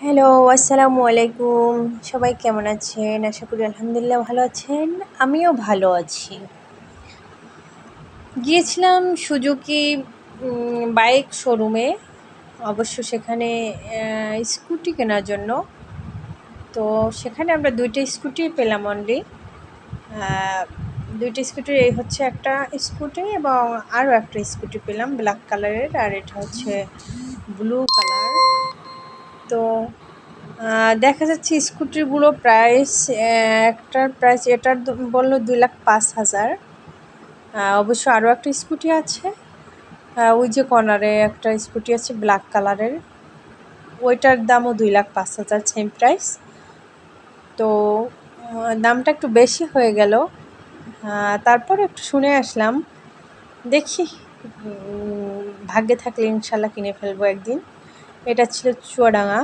Hello, আসসালামু আলাইকুম। সবাই কেমন আছেন? আশা করি আলহামদুলিল্লাহ ভালো আছেন। আমিও ভালো আছি। গিয়েছিলাম সুজুকি বাইক শোরুমে। অবশ্য সেখানে স্কুটি কেনার জন্য। তো সেখানে আমরা ২ টা স্কুটি পেলাম অনলি। ২ টা স্কুটির এই হচ্ছে একটা স্কুটি এবং আরও একটা স্কুটি পেলাম ব্ল্যাক কালারের, আর এটা হচ্ছে ব্লু কালার। তো দেখা যাচ্ছে স্কুটিগুলো প্রাইস, একটার প্রাইস এটার বললো 2,05,000। অবশ্য আরও একটা স্কুটি আছে, ওই যে কর্নারে একটা স্কুটি আছে ব্ল্যাক কালারের, ওইটার দামও 2,05,000, সেম প্রাইস। তো দামটা একটু বেশি হয়ে গেল। তারপর একটু শুনে আসলাম, দেখি ভাগ্যে থাকলে ইনশাল্লাহ কিনে ফেলবো একদিন। এটা ছিল চুয়াডাঙ্গা।